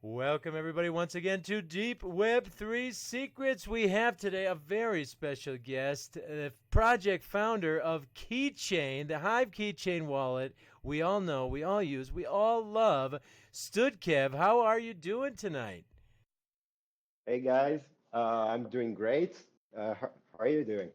Welcome, everybody, once again to Deep Web3 Secrets. We have today a very special guest, the project founder of Keychain, the HIVE Keychain wallet. We all know, we all use, we all love. StoodKev, how are you doing tonight? Hey guys, I'm doing great. How are you doing?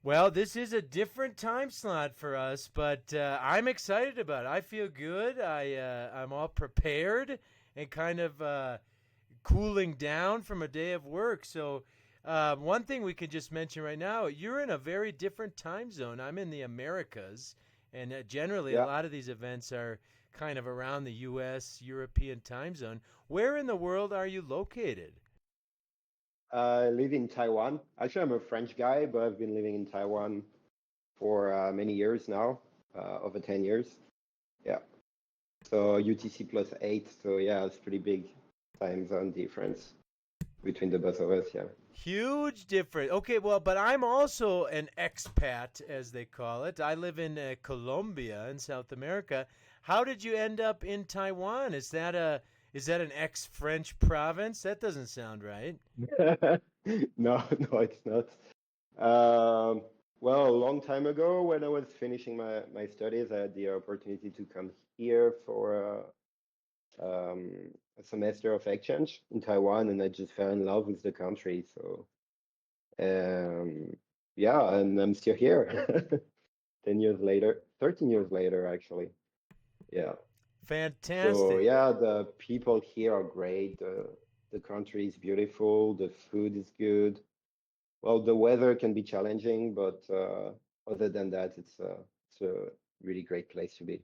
Well, this is a different time slot for us, but I'm excited about it. I feel good. I'm all prepared and kind of cooling down from a day of work. So, one thing we can just mention right now, you're in a very different time zone. I'm in the Americas, and generally, a Yeah, lot of these events are kind of around the U.S., European time zone. Where in the world are you located? I live in Taiwan. Actually, I'm a French guy, but I've been living in Taiwan for many years now, over 10 years. Yeah, so UTC plus 8. So yeah, it's pretty big time zone difference between the both of us. Yeah. Huge difference. Okay, well, but I'm also an expat, as they call it. I live in Colombia in South America. How did you end up in Taiwan? Is that an ex-French province? That doesn't sound right. No, no, it's not. Um, well, a long time ago, when I was finishing my studies, I had the opportunity to come here for a semester of exchange in Taiwan, and I just fell in love with the country. So, um, yeah, and I'm still here 10 years later, 13 years later, actually. Yeah. So, Fantastic. yeah, the people here are great. The country is beautiful. The food is good. Well, the weather can be challenging, but other than that, it's a really great place to be.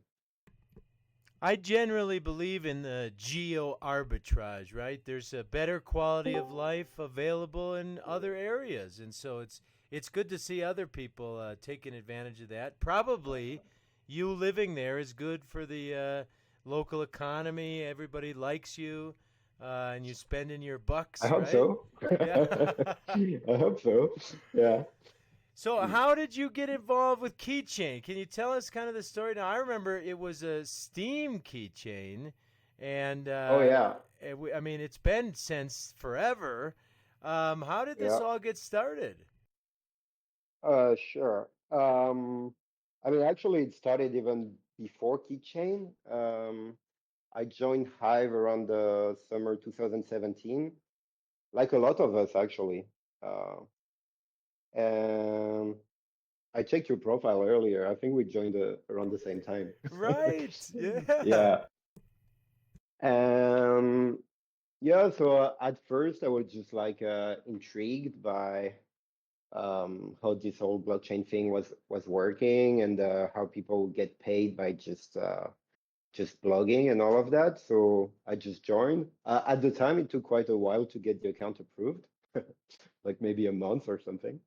I generally believe in the geo arbitrage, right? There's a better quality of life available in other areas, and so it's good to see other people taking advantage of that. Probably you living there is good for the local economy. Everybody likes you, and you spending your I bucks, hope right? so. Yeah. I hope so. Yeah. So, how did you get involved with Keychain? Can you tell us kind of the story? Now, I remember it was a Steam keychain, and Oh yeah. I mean, it's been since forever. How did this Yeah. all get started? Sure. I mean, actually, it started even before Keychain. I joined Hive around the summer 2017, like a lot of us actually. Uh, and I checked your profile earlier. I think we joined around the same time. Right. Yeah. Yeah. Um, yeah, so at first I was just like intrigued by how this whole blockchain thing was working and how people get paid by just blogging and all of that. So I just joined. At the time, it took quite a while to get the account approved, like maybe a month or something.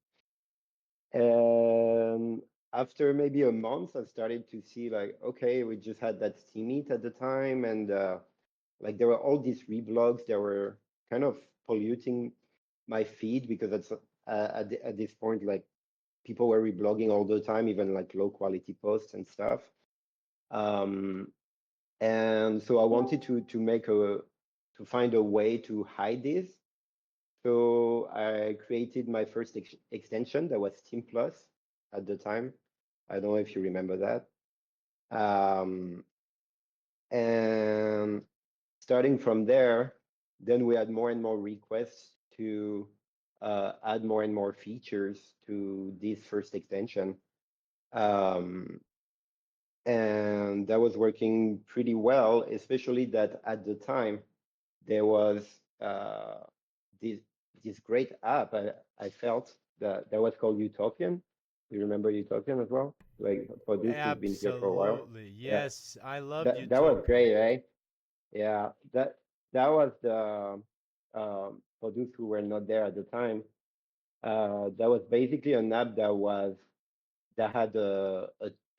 And after maybe a month, I started to see like, okay, we just had that Steam Meet at the time, and like there were all these reblogs that were kind of polluting my feed because at this point, like people were reblogging all the time, even like low quality posts and stuff. Um, and so I wanted to find a way to hide this. So I created my first extension that was Steam Plus at the time. I don't know if you remember that. Um, and starting from there, then we had more and more requests to add more and more features to this first extension. Um, and that was working pretty well, especially that at the time there was this this great app I felt that was called Utopian. You remember Utopian as well? Like for this who's been here for a while. Absolutely. Yeah, Yes, I loved that was Utopia. great, right? Yeah, that was the for those who were not there at the time. That was basically an app that had a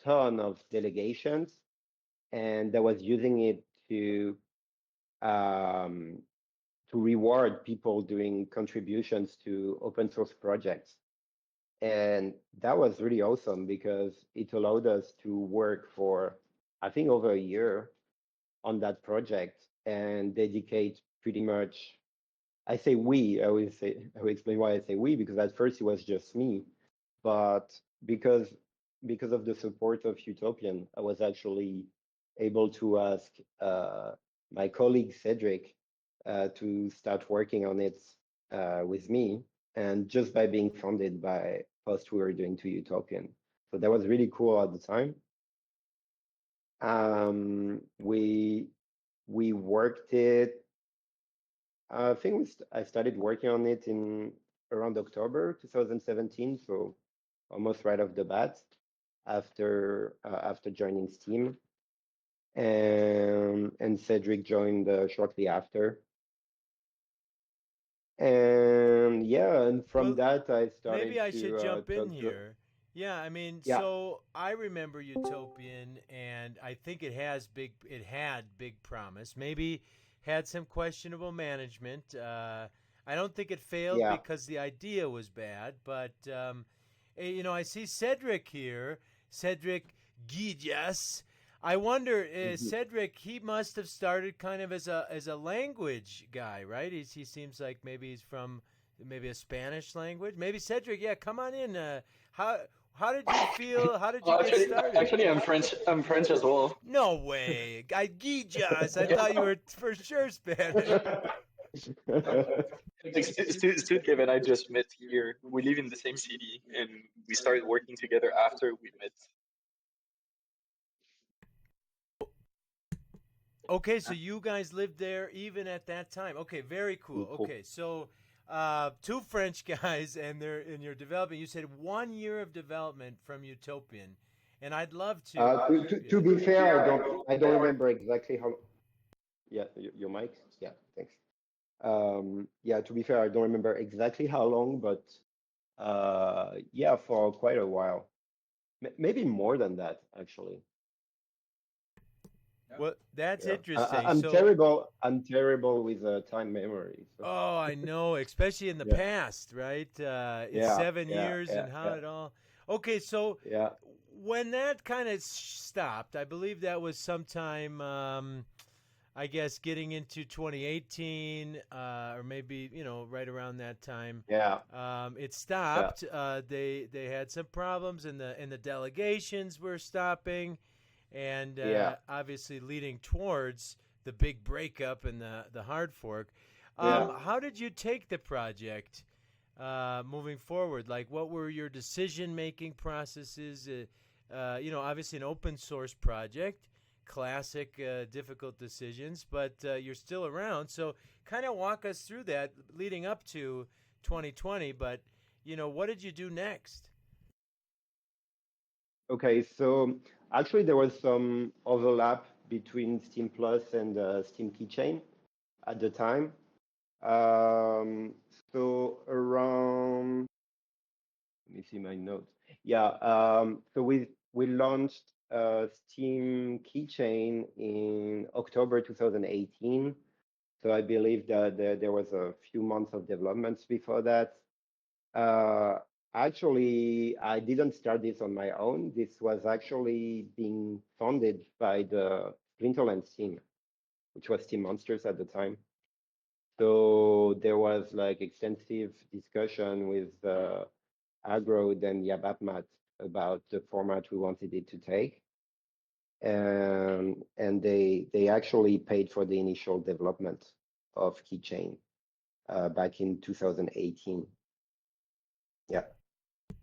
ton of delegations and that was using it um, to reward people doing contributions to open source projects. And that was really awesome because it allowed us to work for, I think, over a year on that project. and dedicate pretty much. I say we. I will explain why I say we, because at first it was just me, but because because of the support of Utopian, I was actually able to ask my colleague Cedric to start working on it with me, and just by being funded by post we were doing to Utopian. So that was really cool at the time. We worked it. I think I started working on it in around October 2017, so almost right off the bat after joining Steam, and Cedric joined shortly after. And yeah, and from Well, that I maybe started I should to jump in talk to. here. Yeah, I mean, Yeah. so I remember Utopian, and I think it had big promise. Maybe had some questionable management. I don't think it failed Yeah. because the idea was bad, but I see Cedric here, Cedric Guillas. I wonder, Mhm. Cedric. He must have started kind of as a language guy, right? He seems like maybe he's from maybe a Spanish language. Maybe Cedric. Yeah, come on in. How how did you feel? How did you Oh, get started? actually, I'm French. I'm French as well. No way, I Guillas. I thought you were for sure Spanish. Like StoodKev and I just met here. We live in the same city, and we started working together after we met. Okay, so you guys lived there even at that time. Okay, very cool. Cool. Okay, so two French guys, and they're in your development. You said 1 year of development from Utopian, and I'd love to. To Yeah. be fair, I don't remember exactly how. Yeah, your mic. Yeah, thanks. Yeah, to be fair, I don't remember exactly how long, but yeah, for quite a while. Maybe more than that, actually. Well, that's Yeah, interesting. I'm So, terrible. I'm terrible with time memory. So oh, I know, especially in the yeah, past, right? It's yeah, 7 years yeah, and how yeah, it all. Okay, so yeah, when that kind of stopped, I believe that was sometime. I guess getting into 2018, or maybe right around that time, yeah, it yeah, stopped. They had some problems, and the delegations were stopping, and yeah, obviously leading towards the big breakup and the hard fork. yeah. How did you take the project moving forward? Like, what were your decision making processes? Obviously an open source project, classic difficult decisions, but you're still around. So, kind of walk us through that leading up to 2020. But what did you do next? Okay, so actually there was some overlap between Steam Plus and Steam Keychain at the time. Um, so around, let me see my notes. Yeah, so we launched Steam Keychain in October 2018. So I believe that there was a few months of developments before that. Uh, Actually, I didn't start this on my own. This was actually being funded by the Splinterlands team, which was Team Monsters at the time. So there was like extensive discussion with Agrod and Yabapmat about the format we wanted it to take. And they actually paid for the initial development of Keychain back in 2018. Yeah.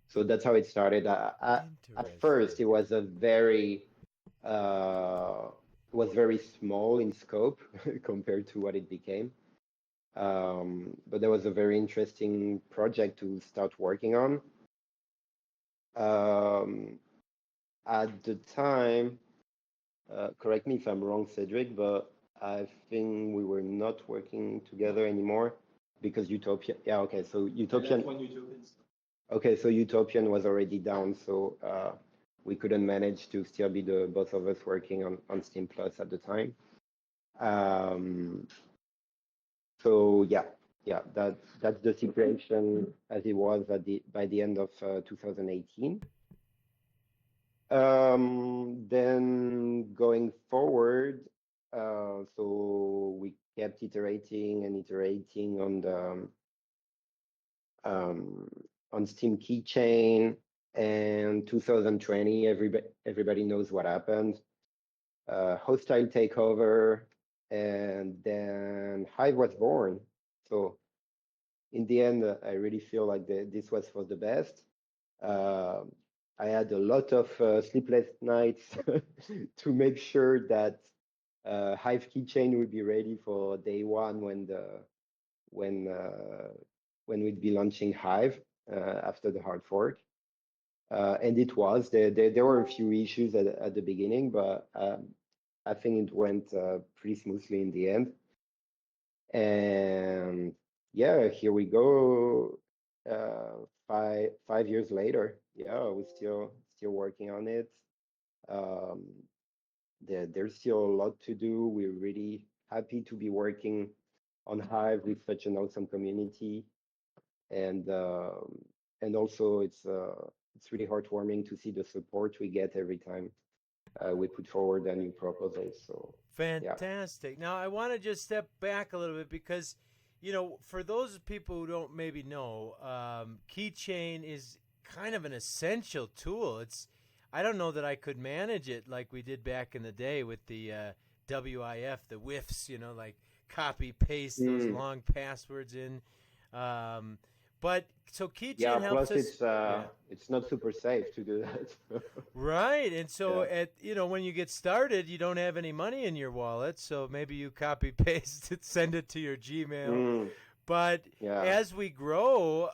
So that's how it started. At Interesting. first, it was was very small in scope compared to what it became. But there was a very interesting project to start working on. Um, at the time, correct me if I'm wrong, Cedric, but I think we were not working together anymore because Utopia. Yeah, okay. So Utopian. Okay, so Utopian was already down, so we couldn't manage to still be the both of us working on Steam Plus at the time. Um, so yeah, that's the situation as it was by the end of 2018. Then going forward, so kept iterating and iterating on the on Steam Keychain. And 2020, everybody knows what happened. Hostile takeover, and then Hive was born. So in the end, I really feel like this was for the best. I had a lot of sleepless nights to make sure that Hive Keychain would be ready for day one when when we'd be launching Hive after the hard fork. And it was. There were a few issues at the beginning, but I think it went pretty smoothly in the end. And yeah, here we go. 5 years later, yeah, we're still working on it. Um, there's still a lot to do. We're really happy to be working on Hive with such an awesome community, and also it's really heartwarming to see the support we get every time we put forward a new proposal. So yeah. Fantastic. Now, I want to just step back a little bit because, for those people who don't maybe know, Keychain is kind of an essential tool. I don't know that I could manage it like we did back in the day with the WIF, the whiffs, like copy, paste those long passwords in. But so Keychain helps us. It's not super safe to do that. Right, and so when you get started, you don't have any money in your wallet, so maybe you copy paste it, send it to your Gmail. But as we grow,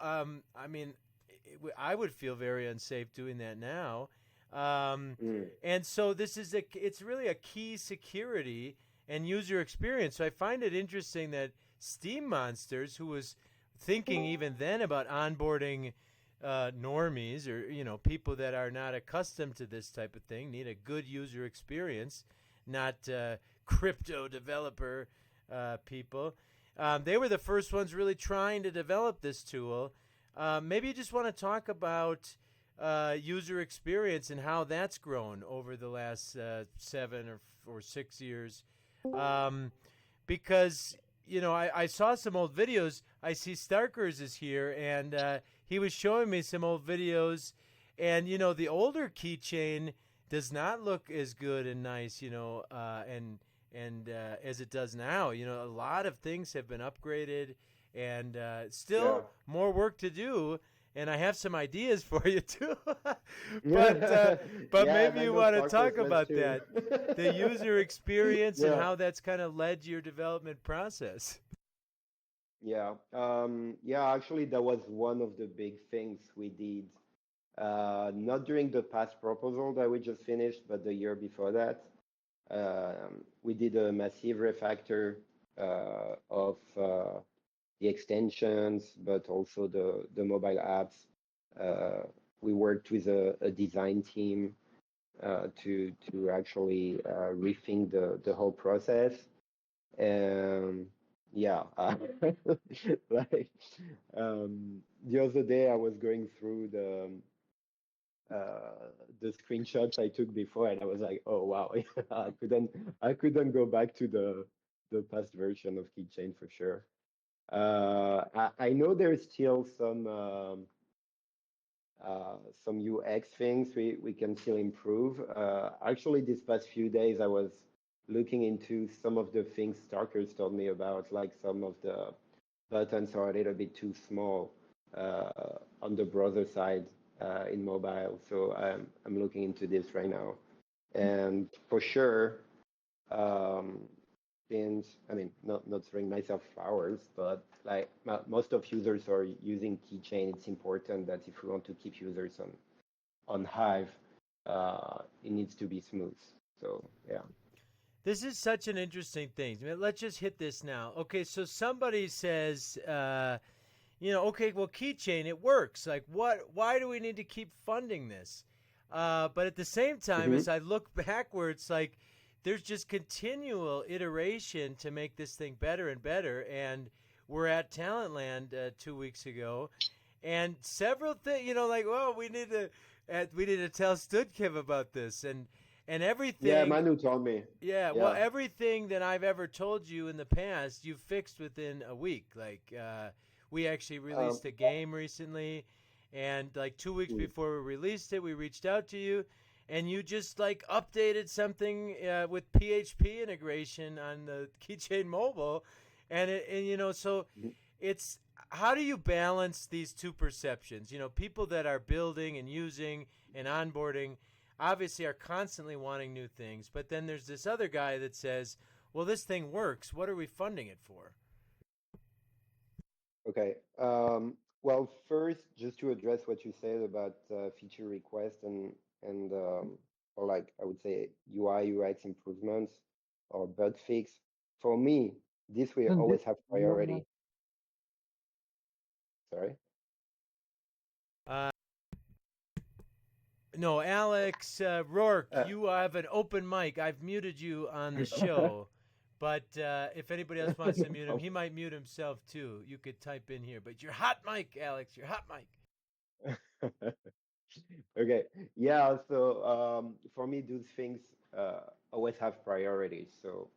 I would feel very unsafe doing that now. And so it's really a key security and user experience. So I find it interesting that Steam Monsters, who was thinking even then about onboarding normies or people that are not accustomed to this type of thing, need a good user experience, not crypto developer people. They were the first ones really trying to develop this tool. Maybe you just want to talk about user experience and how that's grown over the last 7 or 6 years, because I saw some old videos. I see Starkers is here, and he was showing me some old videos. And, the older Keychain does not look as good and nice, and as it does now. A lot of things have been upgraded, and still more work to do. And I have some ideas for you, too. but maybe you want to talk about that, the user experience and how that's kind of led your development process. Yeah. Actually, that was one of the big things we did, not during the past proposal that we just finished, but the year before that. We did a massive refactor of the extensions, but also the mobile apps. We worked with a design team to actually rethink the whole process. And like the other day, I was going through the screenshots I took before, and I was like, oh wow, I couldn't go back to the past version of Keychain for sure. I know there's still some UX things we can still improve. Actually, these past few days, I was looking into some of the things Starkers told me about, like some of the buttons are a little bit too small on the browser side in mobile. So I'm looking into this right now, and for sure. Since not throwing myself flowers, but like most of users are using Keychain, it's important that if we want to keep users on Hive, it needs to be smooth. So yeah. This is such an interesting thing. Let's just hit this now. Okay, so somebody says, okay, well, Keychain, it works. Like, why do we need to keep funding this? But at the same time, as I look backwards, like, there's just continual iteration to make this thing better and better. And we're at Talentland 2 weeks ago, and several things, we need to tell StoodKev about this. And And Yeah, everything, Manu told me. yeah, well, Yeah. everything that I've ever told you in the past, you've fixed within a week. Like, we actually Um, released a game recently, and like 2 weeks mm, before we released it, we reached out to you, and you just like updated something with PHP integration on the Keychain Mobile, and so mm, it's how do you balance these two perceptions? People that are building and using and onboarding obviously are constantly wanting new things, but then there's this other guy that says, well, this thing works. What are we funding it for? okay. Well, first, just to address what you said about feature request and or like I would say UI UX improvements or bug fix. For me, this will always have priority. Sorry. Uh, no, Alex Rourke, Uh, you have an open mic. I've muted you on the show, but if anybody else wants to mute him, he might mute himself too. You could type in here, but your hot mic, Alex, your hot mic. Okay. Yeah. So for me, those things always have priority. So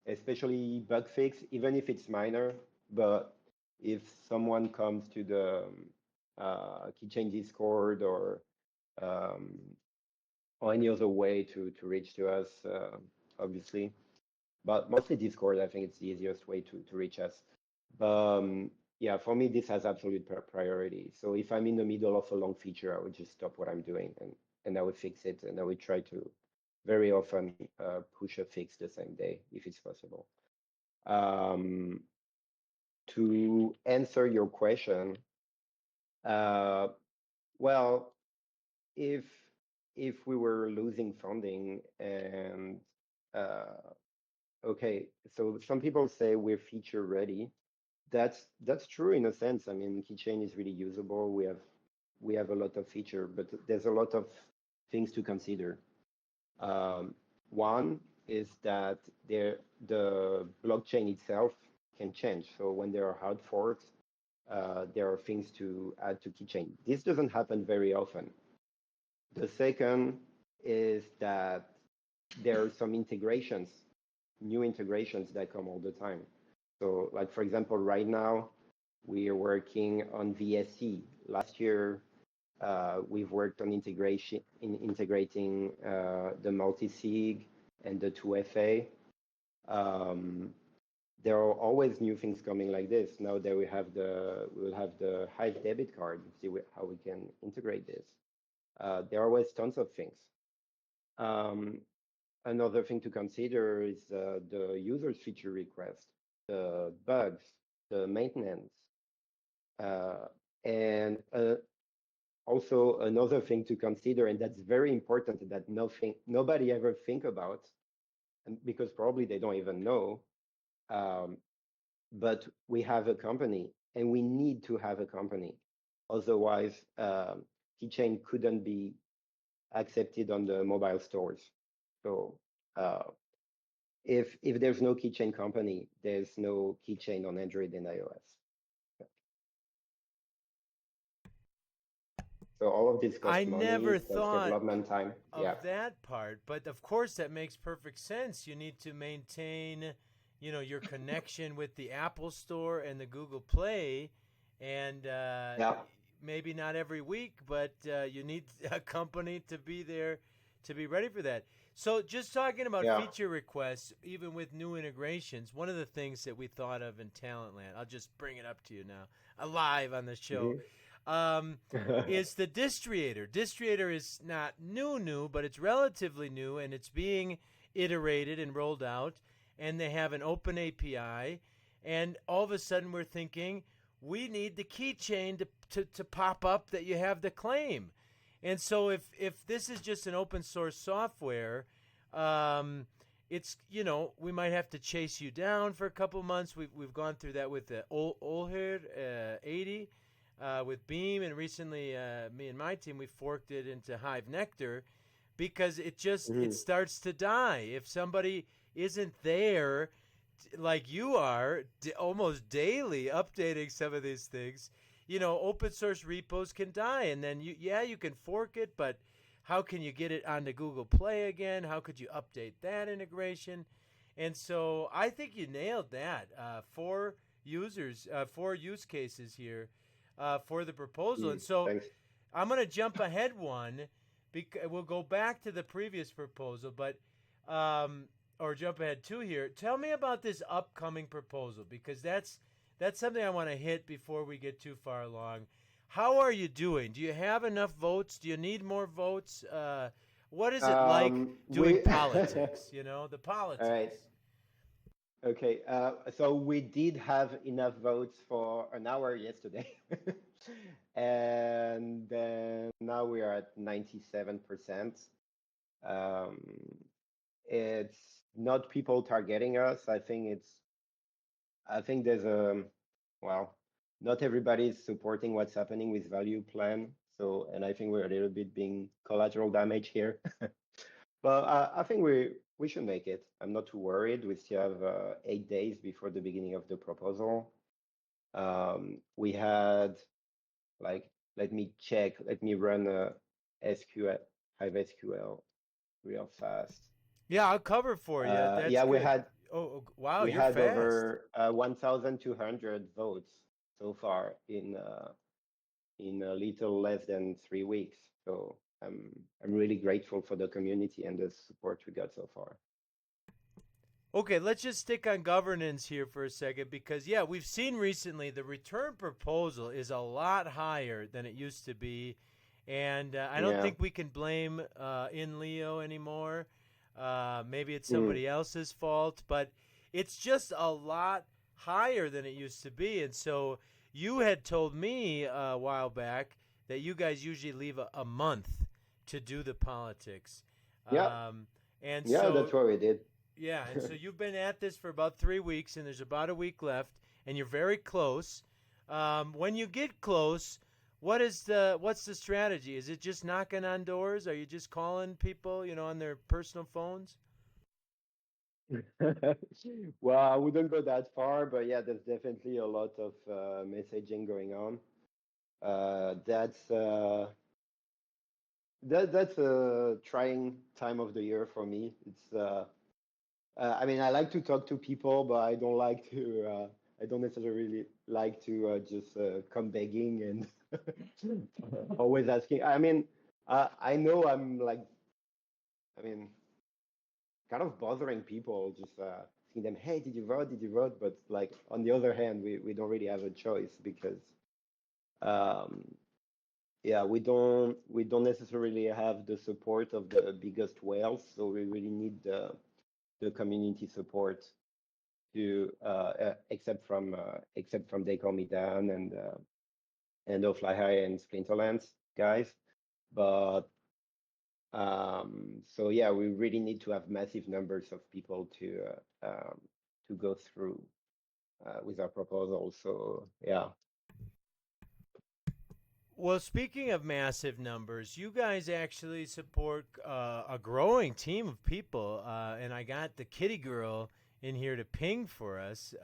especially bug fix, even if it's minor, but if someone comes to the Keychain Discord um, or any other way to reach to us, obviously, but mostly Discord, I think it's the easiest way to reach us. Yeah, for me, this has absolute priority. So if I'm in the middle of a long feature, I would just stop what I'm doing and I would fix it. And I would try to very often push a fix the same day if it's possible. Um, to answer your question, uh, well, if if we were losing funding and okay, so some people say we're feature ready. That's true in a sense. I mean, Keychain is really usable. We have a lot of feature, but there's a lot of things to consider. Um, One is that the blockchain itself can change. So when there are hard forks, there are things to add to Keychain. This doesn't happen very often. The second is that there are some integrations, new integrations that come all the time. So, like for example, right now we are working on VSC. Last year, we've worked on integrating the multi-sig and the 2FA. There are always new things coming like this. Now that we'll have the HIVE debit card. See how we can integrate this. There are always tons of things. Another thing to consider is the user's feature request, the bugs, the maintenance, and also another thing to consider, and that's very important that nobody ever think about, and because probably they don't even know. Um, but we have a company, and we need to have a company. Otherwise, Keychain couldn't be accepted on the mobile stores. So uh, if there's no Keychain company, there's no Keychain on Android and iOS. So all of this I costs money, never it costs thought development time. of Yeah. that part, but of course that makes perfect sense. You need to maintain, your connection with the Apple Store and the Google Play, and Yeah. maybe not every week, but you need a company to be there to be ready for that. So, just talking about Yeah. feature requests, even with new integrations, one of the things that we thought of in Talentland, I'll just bring it up to you now, live on the show, is the Distriator. Distriator is not new, but it's relatively new, and it's being iterated and rolled out, and they have an open API, and all of a sudden we're thinking we need the keychain to pop up that you have the claim. And so if this is just an open source software, it's we might have to chase you down for a couple months. We've gone through that with the Olherd 80 with Beam, and recently me and my team we forked it into Hive Nectar because it starts to die if somebody isn't there like you are almost daily updating some of these things. Open source repos can die, and then you can fork it, but how can you get it onto Google Play again? How could you update that integration? And so I think you nailed that. Four use cases here for the proposal. And so Thanks. I'm going to jump ahead one. We'll go back to the previous proposal, but or jump ahead two here. Tell me about this upcoming proposal, because that's something I want to hit before we get too far along. How are you doing? Do you have enough votes? Do you need more votes? What is it like doing politics? You know, the politics. All right. Okay, so we did have enough votes for an hour yesterday. And then now we are at 97%. It's not people targeting us. I think there's well, not everybody is supporting what's happening with value plan. So, and I think we're a little bit being collateral damage here. But I think we should make it. I'm not too worried. We still have 8 days before the beginning of the proposal. We had, like, let me run a SQL, HIVE SQL real fast. Yeah, I'll cover for you. That's yeah, good. we had. Oh, wow, we you're had fast. over 1,200 votes so far in a little less than 3 weeks. So I'm really grateful for the community and the support we got so far. Okay, let's just stick on governance here for a second, because, yeah, we've seen recently the return proposal is a lot higher than it used to be. And I don't think we can blame InLeo anymore. Maybe it's somebody else's fault, but it's just a lot higher than it used to be. And so you had told me a while back that you guys usually leave a month to do the politics. Yeah. And yeah, so, that's what we did. Yeah, and so you've been at this for about 3 weeks, and there's about a week left, and you're very close. When you get close, what's the strategy? Is it just knocking on doors? Are you just calling people, on their personal phones? Well, I wouldn't go that far, but yeah, there's definitely a lot of messaging going on. That's a trying time of the year for me. It's I mean, I like to talk to people, but I don't like to. I don't necessarily like to just come begging and always asking. I mean, I know I'm like, I mean, kind of bothering people, just asking them, "Hey, did you vote? Did you vote?" But like on the other hand, we don't really have a choice because, um, yeah, we don't necessarily have the support of the biggest whales, so we really need the community support to except from They Call Me Dan and No Fly High and Splinterlands guys. But so yeah, we really need to have massive numbers of people to go through with our proposal. So yeah. Well, speaking of massive numbers, you guys actually support a growing team of people, and I got the kitty girl in here to ping for us.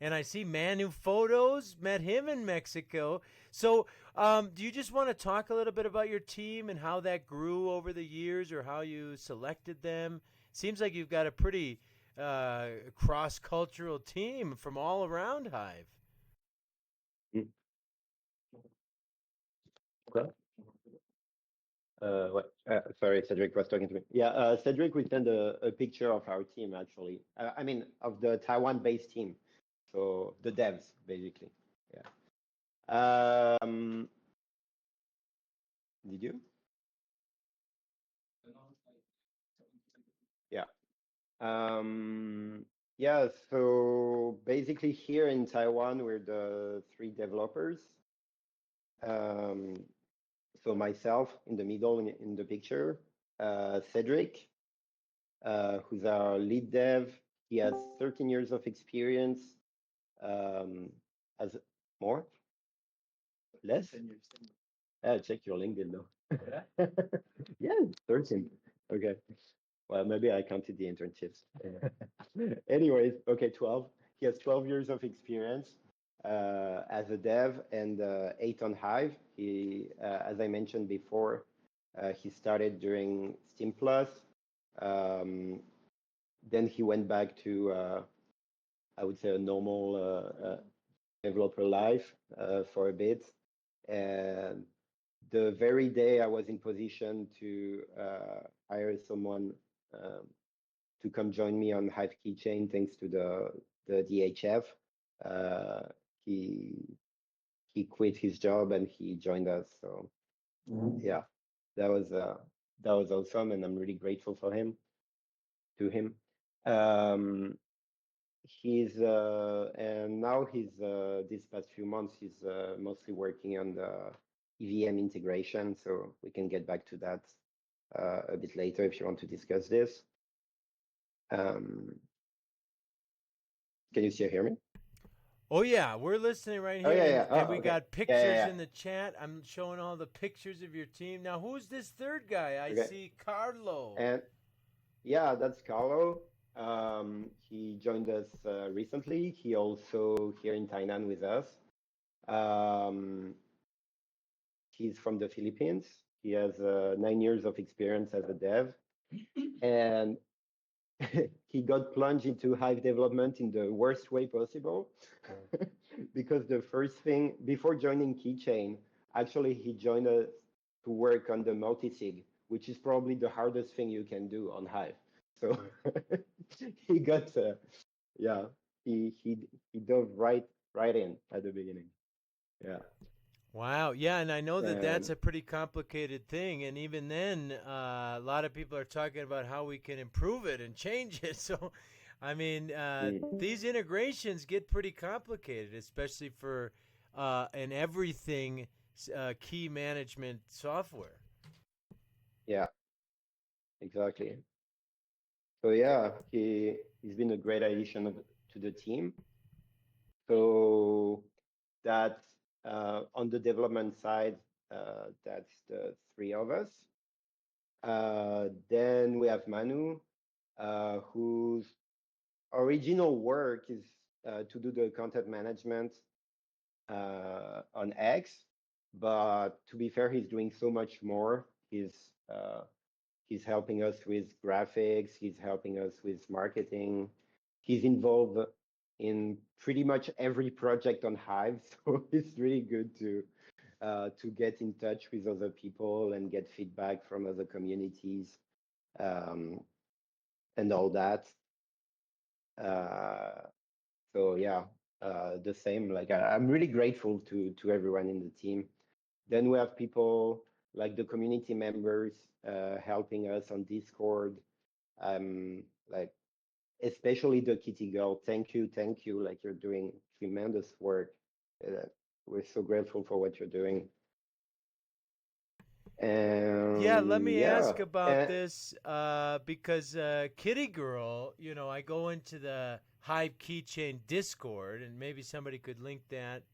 And I see Manu photos, met him in Mexico. So do you just want to talk a little bit about your team and how that grew over the years, or how you selected them? Seems like you've got a pretty cross-cultural team from all around Hive. Okay. What? Sorry, Cedric was talking to me. Yeah, Cedric, we sent a picture of our team actually. I mean, of the Taiwan-based team, so the devs basically. Yeah. Did you? Yeah. Yeah. So basically, here in Taiwan, we're the 3 developers. So myself in the middle in the picture, Cedric, who's our lead dev. He has 13 years of experience. As more? Less? Check your LinkedIn though. Yeah, 13. Okay. Well, maybe I counted the internships. Anyways, okay, 12. He has 12 years of experience as a dev and 8 on Hive. He, as I mentioned before, He started during Steam Plus. Then he went back to, I would say, a normal developer life for a bit. And the very day I was in position to hire someone to come join me on HIVE Keychain, thanks to the DHF, he quit his job and he joined us. So yeah, that was awesome, and I'm really grateful for him. He's and now he's these past few months he's mostly working on the EVM integration. So we can get back to that a bit later if you want to discuss this. Can you still hear me? Oh yeah, we're listening right here. Oh, yeah. And Oh, we okay. got pictures Yeah. in the chat. I'm showing all the pictures of your team. Now, who's this third guy? I Okay. see Carlo. And yeah, that's Carlo. He joined us recently. He also here in Tainan with us. He's from the Philippines. He has 9 years of experience as a dev, and he got plunged into Hive development in the worst way possible. Because the first thing before joining Keychain, actually he joined us to work on the multisig, which is probably the hardest thing you can do on Hive. So he got he dove right in at the beginning. Yeah. Wow. Yeah, and I know that that's a pretty complicated thing. And even then, a lot of people are talking about how we can improve it and change it. So, I mean, these integrations get pretty complicated, especially for an everything key management software. Yeah, exactly. So yeah, he's been a great addition to the team. So that's on the development side, that's the three of us. Then we have Manu, whose original work is to do the content management on X. But to be fair, he's doing so much more. He's helping us with graphics. He's helping us with marketing. He's involved in pretty much every project on Hive, so it's really good to get in touch with other people and get feedback from other communities and all that. So yeah, the same. Like I'm really grateful to everyone in the team. Then we have people like the community members helping us on Discord. Like especially the Kitty Girl. Thank you. Like you're doing tremendous work. We're so grateful for what you're doing. Yeah, let me ask about this because Kitty Girl, you know, I go into the HIVE Keychain Discord, and maybe somebody could link that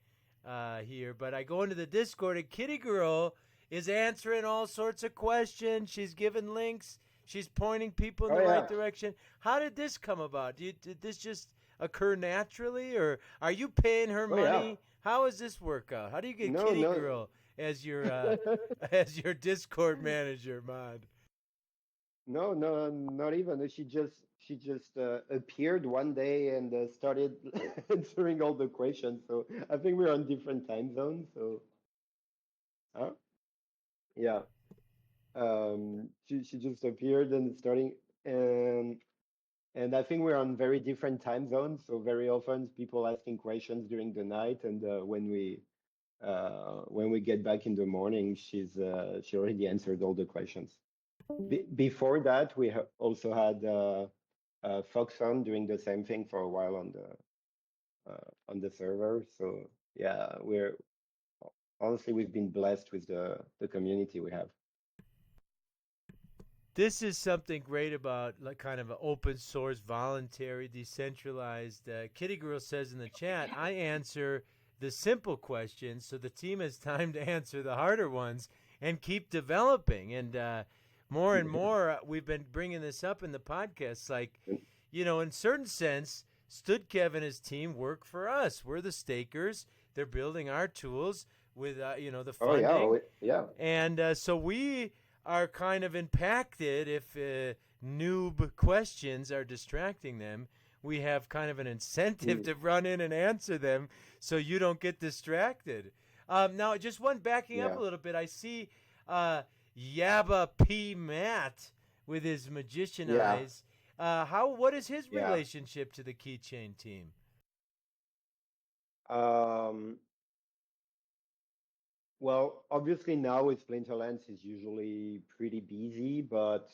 here, but I go into the Discord, and Kitty Girl is answering all sorts of questions. She's giving links. She's pointing people in the right direction. How did this come about? Did this just occur naturally, or are you paying her money? Yeah. How does this work out? How do you get Kitty Girl as your as your Discord manager, mod? No, not even. She just appeared one day and started answering all the questions. So I think we're on different time zones. So, yeah. She just appeared and starting and I think we're on very different time zones. So very often people asking questions during the night, and when we get back in the morning, she already answered all the questions. Before that, we also had Foxon doing the same thing for a while on the server. So yeah, we've been blessed with the community we have. This is something great about like kind of an open source, voluntary, decentralized. Kitty Girl says in the chat, I answer the simple questions so the team has time to answer the harder ones and keep developing. And more and more, we've been bringing this up in the podcast. Like, you know, in certain sense, StoodKev and his team work for us. We're the stakers. They're building our tools with, you know, the funding. Yeah. And so we are kind of impacted if noob questions are distracting them. We have kind of an incentive to run in and answer them so you don't get distracted. Now, just one backing up a little bit, I see Yabba P. Matt with his magician eyes. What is his relationship to the Keychain team? Well, obviously now with Splinterlands is usually pretty busy, but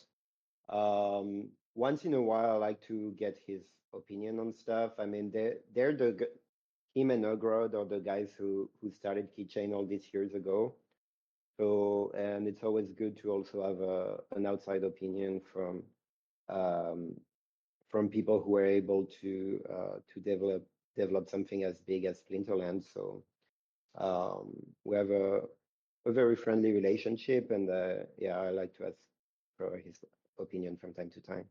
once in a while I like to get his opinion on stuff. I mean, him and Ugrod are the guys who started Keychain all these years ago. So, and it's always good to also have an outside opinion from people who are able to develop something as big as Splinterlands. So we have a very friendly relationship, and I like to ask for his opinion from time to time.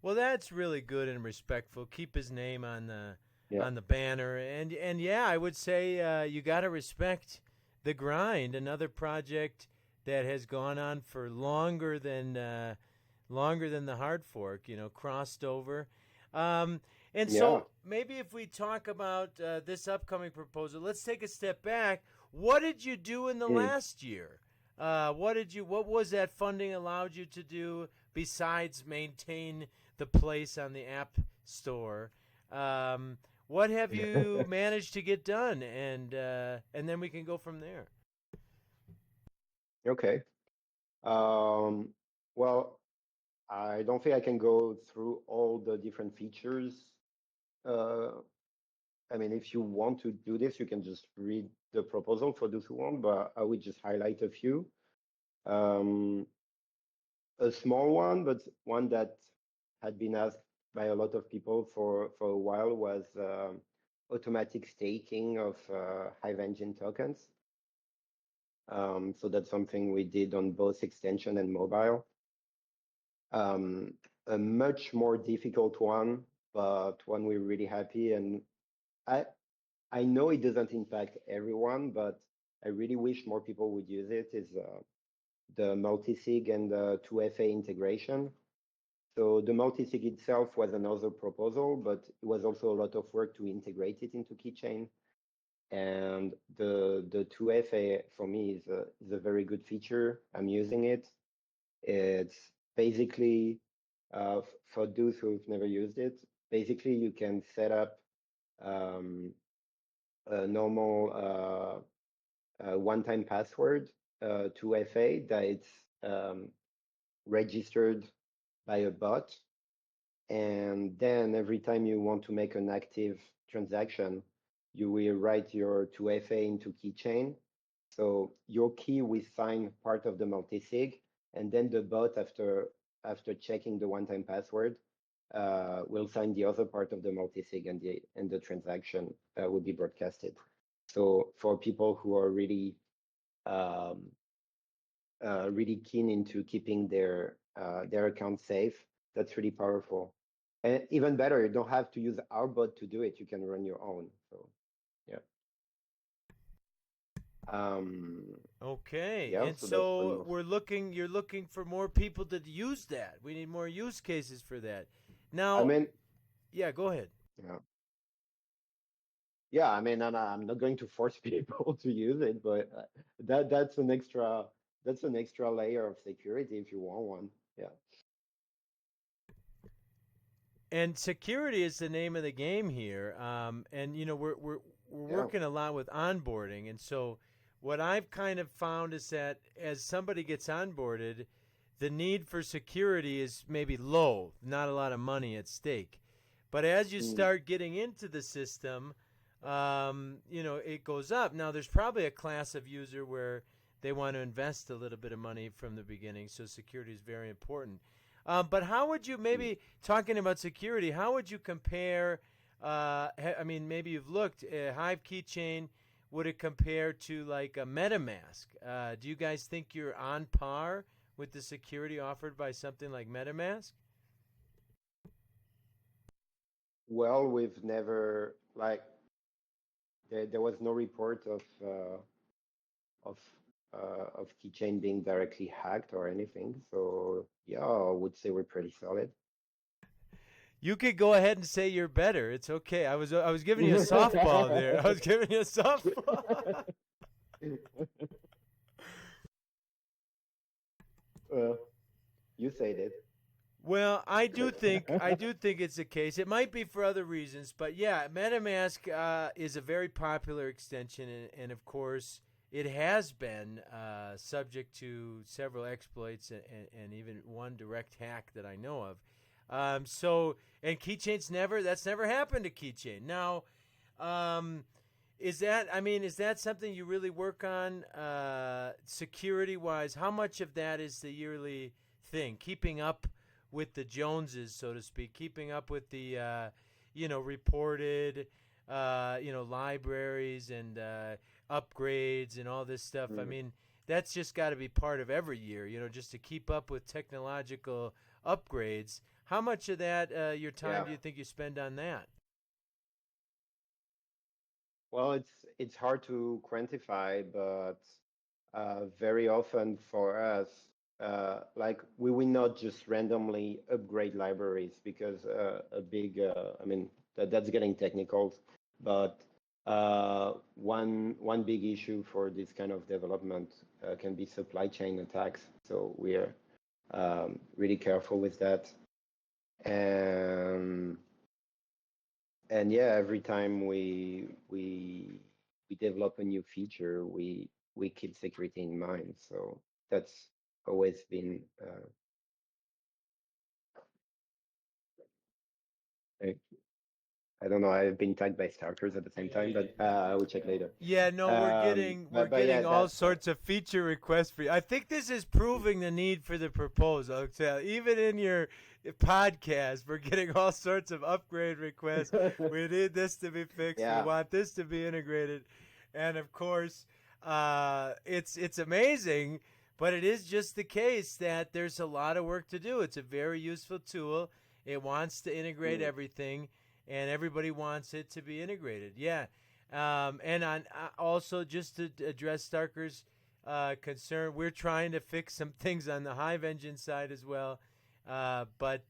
Well, that's really good and respectful. Keep his name on the banner, and I would say you got to respect the grind. Another project that has gone on for longer than the hard fork, crossed over. So maybe if we talk about this upcoming proposal, let's take a step back. What did you do in the last year? What was that funding allowed you to do besides maintain the place on the App Store? What have you managed to get done? And then we can go from there. Okay. Well, I don't think I can go through all the different features. I mean, if you want to do this, you can just read the proposal for those who want, but I would just highlight a few. A small one, but one that had been asked by a lot of people for a while was automatic staking of Hive Engine tokens. So that's something we did on both extension and mobile. A much more difficult one, but one we're really happy. And I know it doesn't impact everyone, but I really wish more people would use it, is the multisig and the 2FA integration. So the multisig itself was another proposal, but it was also a lot of work to integrate it into Keychain. And the 2FA for me is a very good feature. I'm using it. It's basically, for those who've never used it, basically you can set up a normal one-time password to 2FA that it's registered by a bot. And then every time you want to make an active transaction, you will write your 2FA into Keychain. So your key will sign part of the multisig, and then the bot, after checking the one-time password, will sign the other part of the multisig, and the transaction will be broadcasted. So for people who are really really keen into keeping their account safe, that's really powerful. And even better, you don't have to use our bot to do it. You can run your own. So yeah. Okay. Yeah, And so you're looking for more people to use that. We need more use cases for that. Now, I mean, yeah, go ahead. Yeah, I mean, I'm not going to force people to use it, but that's an extra layer of security if you want one. Yeah. And security is the name of the game here. And we're working a lot with onboarding, and so what I've kind of found is that as somebody gets onboarded, the need for security is maybe low, not a lot of money at stake. But as you start getting into the system, it goes up. Now, there's probably a class of user where they want to invest a little bit of money from the beginning, so security is very important. But how would you, maybe talking about security, how would you compare, maybe you've looked, HIVE Keychain, would it compare to like a MetaMask? Do you guys think you're on par with the security offered by something like MetaMask? Well, we've never, there was no report of of Keychain being directly hacked or anything. So yeah, I would say we're pretty solid. You could go ahead and say you're better. It's okay. I was giving you a softball there. I was giving you a softball. Well, you said it. Well, I do think it's the case. It might be for other reasons, but yeah, MetaMask is a very popular extension, and of course, it has been subject to several exploits and even one direct hack that I know of. And Keychain's that's never happened to Keychain. Now, is that something you really work on security wise? How much of that is the yearly thing, keeping up with the Joneses, so to speak, keeping up with the, reported, libraries and upgrades and all this stuff. I mean, that's just got to be part of every year, just to keep up with technological upgrades. How much of that your time do you think you spend on that? Well, it's hard to quantify, but very often for us, like we will not just randomly upgrade libraries because a big, I mean, that's getting technical, but one big issue for this kind of development can be supply chain attacks. So we're really careful with that. And yeah, every time we develop a new feature, we keep security in mind. So that's always been I don't know. I've been tagged by stalkers at the same time, but I will check later. Yeah, no, we're But yeah, getting all that's sorts of feature requests for you. I think this is proving the need for the proposal. Even in your podcast, we're getting all sorts of upgrade requests. We need this to be fixed. We yeah, want this to be integrated, and of course, it's amazing. But it is just the case that there's a lot of work to do. It's a very useful tool. It wants to integrate mm, everything, and everybody wants it to be integrated. Yeah. And on also just to address Starker's concern, we're trying to fix some things on the Hive engine side as well. But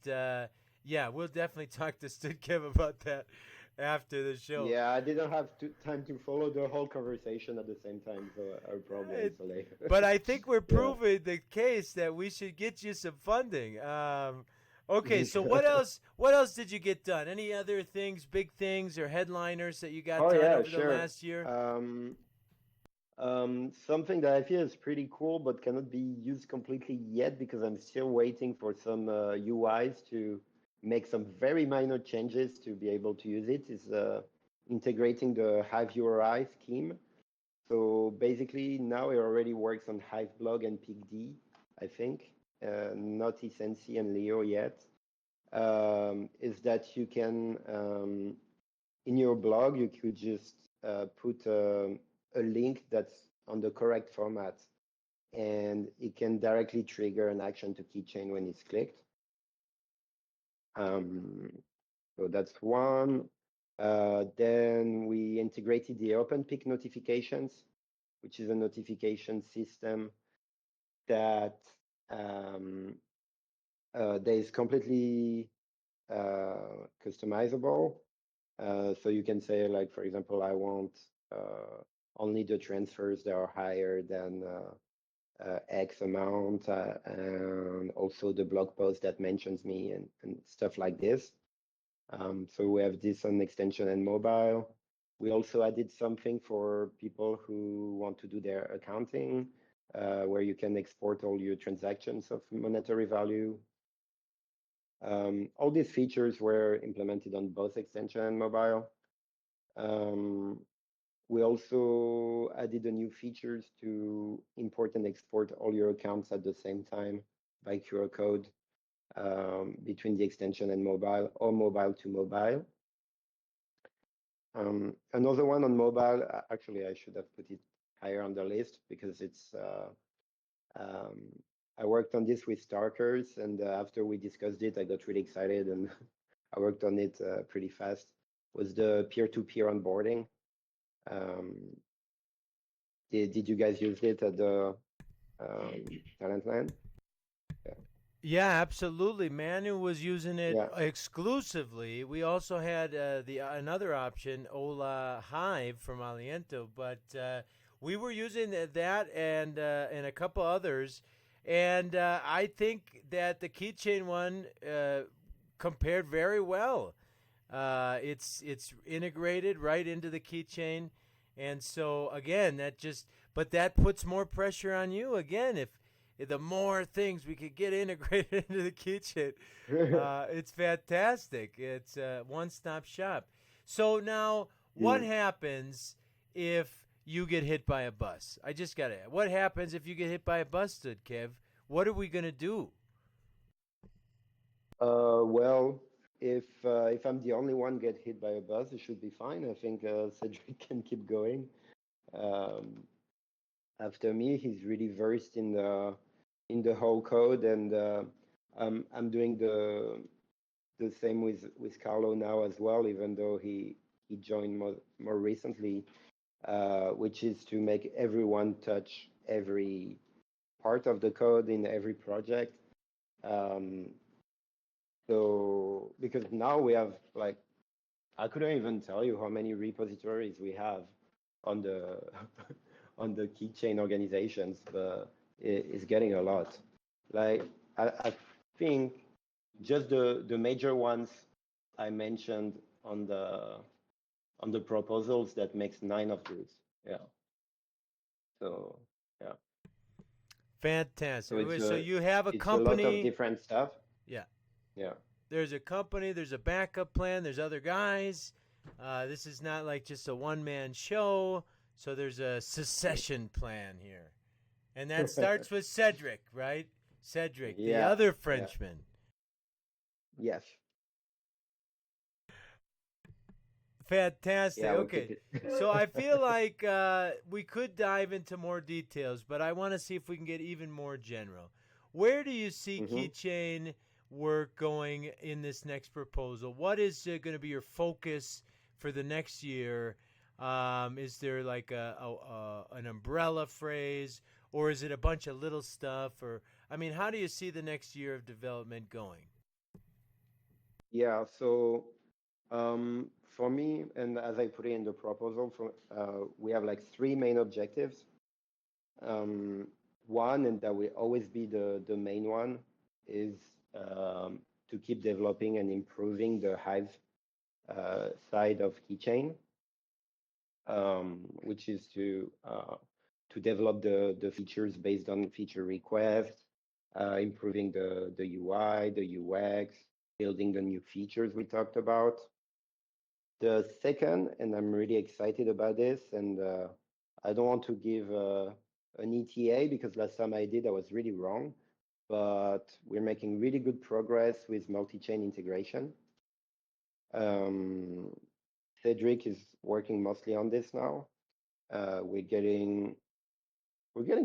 yeah, we'll definitely talk to StoodKev about that after the show. yeah. I didn't have time to follow the whole conversation at the same time, so I'll probably It, answer later. but I think we're Yeah. proving the case that we should get you some funding. Okay, so what else? What else did you get done? Any other things, big things, or headliners that you got Oh done yeah, over the sure. last year? Something that I feel is pretty cool but cannot be used completely yet because I'm still waiting for some UIs to make some very minor changes to be able to use it is integrating the Hive URI scheme. So basically now it already works on Hive blog and PicD, I think, not Essency and Leo yet. Is that you can in your blog you could just put a link that's on the correct format, and it can directly trigger an action to keychain when it's clicked. So that's one. Then we integrated the OpenPick notifications, which is a notification system that that is completely customizable. So you can say, like, for example, I want only the transfers that are higher than X amount, and also the blog post that mentions me and stuff like this. So we have this on extension and mobile. We also added something for people who want to do their accounting, where you can export all your transactions of monetary value. All these features were implemented on both extension and mobile. We also added a new features to import and export all your accounts at the same time by QR code between the extension and mobile or mobile to mobile. Another one on mobile, actually, I should have put it higher on the list because it's I worked on this with Starkers, and after we discussed it, I got really excited and I worked on it pretty fast. Was the peer-to-peer onboarding. Um, Did you guys use it at the Talentland? Yeah, absolutely. Manu was using it Yeah. exclusively. We also had the another option, Ola Hive from Aliento, but we were using that and a couple others. And I think that the keychain one compared very well. It's integrated right into the keychain, and so again, that puts more pressure on you again if the more things we could get integrated into the keychain. It's fantastic. It's a one-stop shop. So now, what happens if you get hit by a bus? I just got to. What happens if you get hit by a bus, StoodKev? What are we gonna do? Well, if I'm the only one get hit by a bus, it should be fine. I think Cedric can keep going. Um, After me, he's really versed in the whole code, and I'm doing the same with Carlo now as well, even though he joined more recently, which is to make everyone touch every part of the code in every project. Um, so because now we have like I couldn't even tell you how many repositories we have on the on the keychain organizations, but it's getting a lot. Like I think just the major ones I mentioned on the proposals that makes 9 of those. Yeah. So yeah. Fantastic. So So you have a it's a lot of company. different stuff. Yeah. Yeah. There's a company, there's a backup plan, there's other guys. This is not like just a one-man show. So there's a succession plan here. And that starts with Cedric, right? Cedric, the Yeah. other Yeah. Frenchman. Yes. Fantastic. Yeah, we'll Okay. keep it. So I feel like we could dive into more details, but I want to see if we can get even more general. Where do you see keychain work going in this next proposal? What is going to be your focus for the next year? Is there like an umbrella phrase, or is it a bunch of little stuff? Or I mean, how do you see the next year of development going? Yeah, so for me, and as I put it in the proposal, we have like 3 main objectives. One, and that will always be the main one, is to keep developing and improving the Hive side of Keychain, which is to develop the features based on feature requests, improving the UI, the UX, building the new features we talked about. The second, and I'm really excited about this, and I don't want to give an ETA because last time I did, I was really wrong, but we're making really good progress with multi-chain integration. Cedric is working mostly on this now. We're getting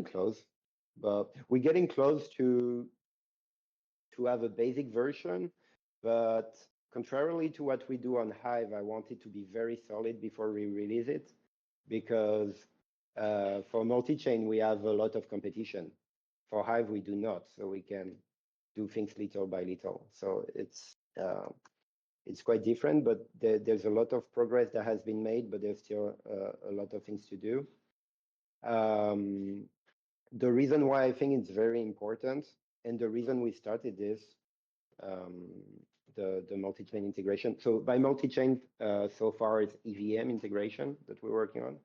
close, but we're getting close to have a basic version, but contrarily to what we do on Hive, I want it to be very solid before we release it, because for multi-chain, we have a lot of competition. For Hive, we do not, so we can do things little by little. So it's quite different, but there's a lot of progress that has been made, but there's still a lot of things to do. The reason why I think it's very important, and the reason we started this, the multi-chain integration. So by multi-chain, so far it's EVM integration that we're working on.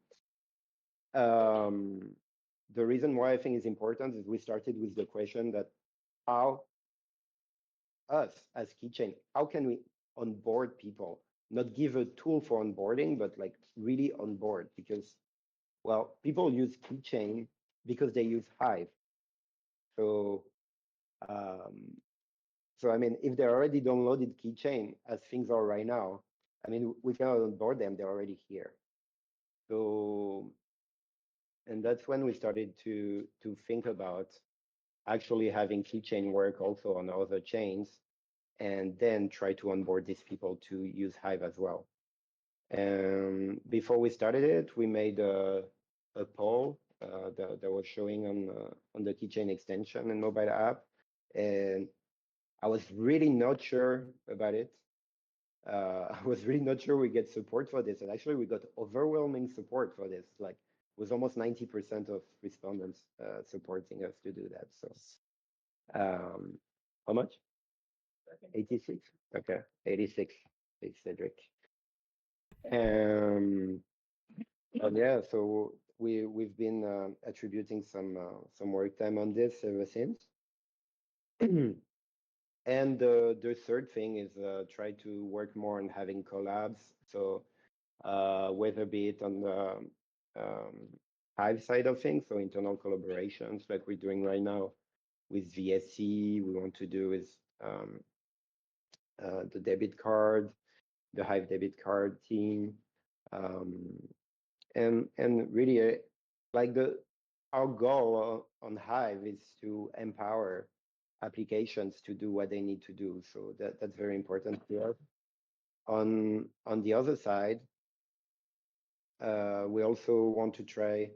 The reason why I think it's important is we started with the question that how us as Keychain, how can we onboard people? Not give a tool for onboarding, but like really onboard, because well, people use Keychain because they use Hive. So so I mean, if they already downloaded Keychain as things are right now, I mean, we cannot onboard them; they're already here. So, and that's when we started to think about actually having Keychain work also on other chains, and then try to onboard these people to use Hive as well. And before we started it, we made a poll that was showing on the Keychain extension and mobile app, and I was really not sure about it. I was really not sure we get support for this, and actually we got overwhelming support for this. Like, it was almost 90% of respondents supporting us to do that. So, how much? 86. Okay, 86. Thanks, Cedric. And yeah, so we've been attributing some work time on this ever since. And the third thing is try to work more on having collabs. So whether be it on the Hive side of things, so internal collaborations like we're doing right now with VSC, we want to do with the debit card, the Hive debit card team, and really like our goal on Hive is to empower applications to do what they need to do. So that's very important to us. On the other side, we also want to try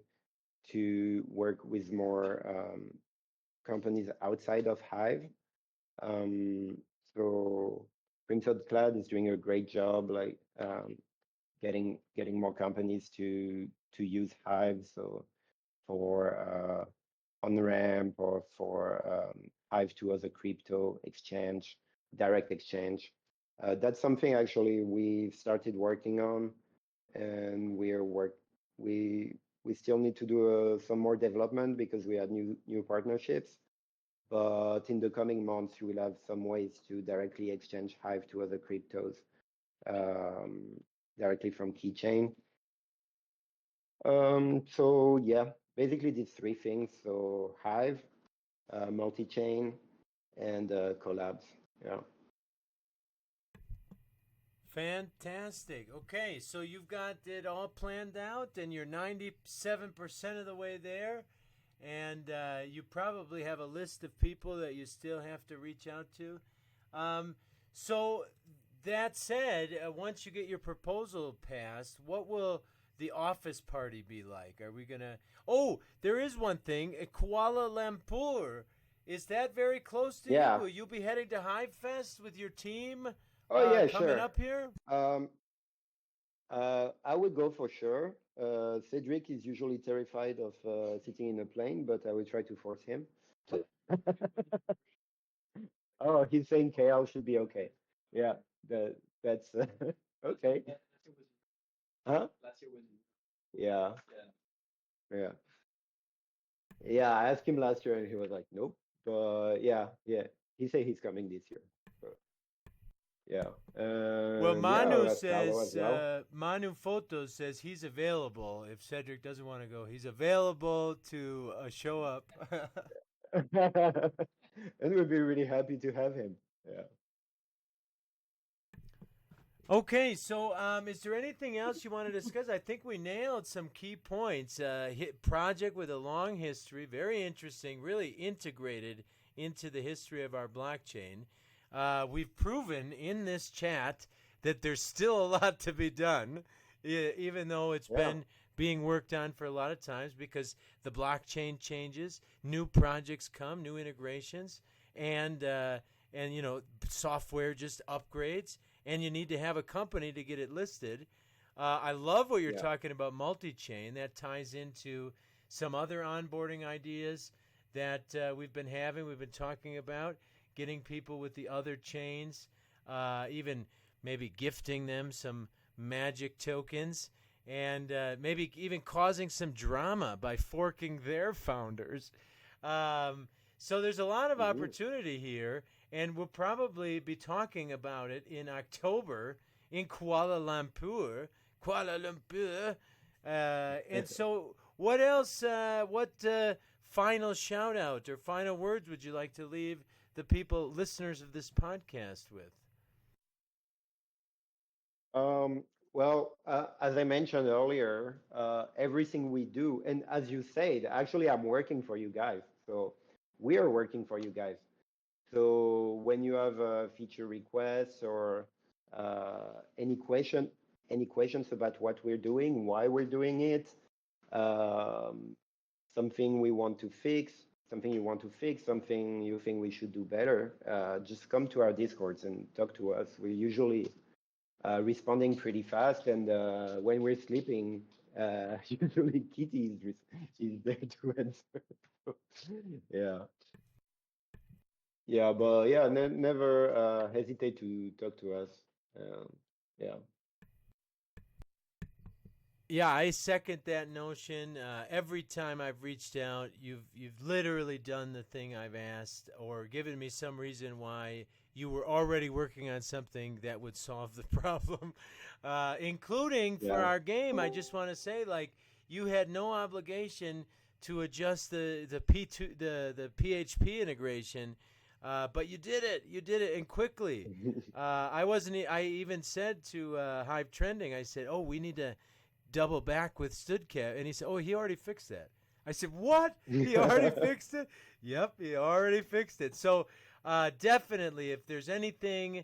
to work with more companies outside of Hive. So Crimson Cloud is doing a great job, like getting more companies to use Hive. So for on-ramp or for Hive to as a crypto exchange, direct exchange. That's something actually we've started working on, and we still need to do some more development because we had new partnerships. But in the coming months, you will have some ways to directly exchange Hive to other cryptos directly from Keychain. So yeah, basically these three things. So Hive, multi-chain, and collabs. Yeah. Fantastic. Okay, so you've got it all planned out, and you're 97% of the way there, and you probably have a list of people that you still have to reach out to. So that said, once you get your proposal passed, what will the office party be like? Are we gonna? Oh, there is one thing. Kuala Lumpur. Is that very close to Yeah. you? Will you be heading to Hive Fest with your team? Oh yeah, coming sure. up here? I would go for sure. Cedric is usually terrified of sitting in a plane, but I will try to force him. Oh, he's saying KL should be okay. Yeah, that's okay. Huh? Yeah, yeah, yeah. I asked him last year, and he was like, "Nope." But yeah, he said he's coming this year. So, yeah, Well, yeah. I'll Manu ask Paolo as says, well. Manu Photos says he's available. If Cedric doesn't want to go, he's available to show up. And we'd be really happy to have him. Yeah. Okay, so is there anything else you want to discuss? I think we nailed some key points. Project with a long history, very interesting, really integrated into the history of our blockchain. We've proven in this chat that there's still a lot to be done, even though it's been being worked on for a lot of times because the blockchain changes, new projects come, new integrations, and you know, software just upgrades, and you need to have a company to get it listed. I love what you're talking about multi-chain. That ties into some other onboarding ideas that we've been talking about, getting people with the other chains, even maybe gifting them some magic tokens, and maybe even causing some drama by forking their founders. So there's a lot of opportunity here, and we'll probably be talking about it in October in Kuala Lumpur. And so what else, what final shout out or final words would you like to leave the people, listeners of this podcast with? Well, as I mentioned earlier, everything we do, and as you said, actually, I'm working for you guys. So we are working for you guys. So when you have feature requests or any questions about what we're doing, why we're doing it, something we want to fix, something you want to fix, something you think we should do better, just come to our Discords and talk to us. We're usually responding pretty fast, and when we're sleeping, usually Kitty is there to answer. Yeah. Yeah, but yeah, never hesitate to talk to us. Yeah. Yeah, I second that notion. Every time I've reached out, you've literally done the thing I've asked, or given me some reason why you were already working on something that would solve the problem, including for Yeah. our game. I just want to say, like, you had no obligation to adjust the P2 the PHP integration. But you did it. You did it, and quickly. I wasn't. I even said to Hive Trending, I said, "Oh, we need to double back with StoodKev," and he said, "Oh, he already fixed that." I said, "What? He already fixed it?" Yep, he already fixed it. So definitely, if there's anything,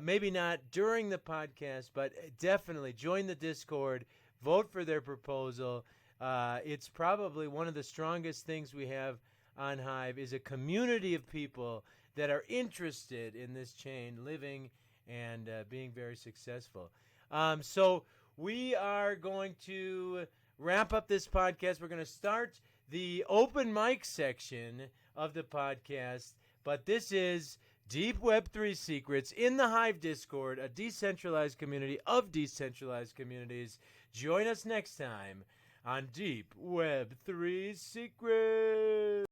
maybe not during the podcast, but definitely join the Discord, vote for their proposal. It's probably one of the strongest things we have on Hive is a community of people that are interested in this chain, living and being very successful. So we are going to wrap up this podcast. We're going to start the open mic section of the podcast, but this is Deep Web3 Secrets in the Hive Discord, a decentralized community of decentralized communities. Join us next time on Deep Web3 Secrets.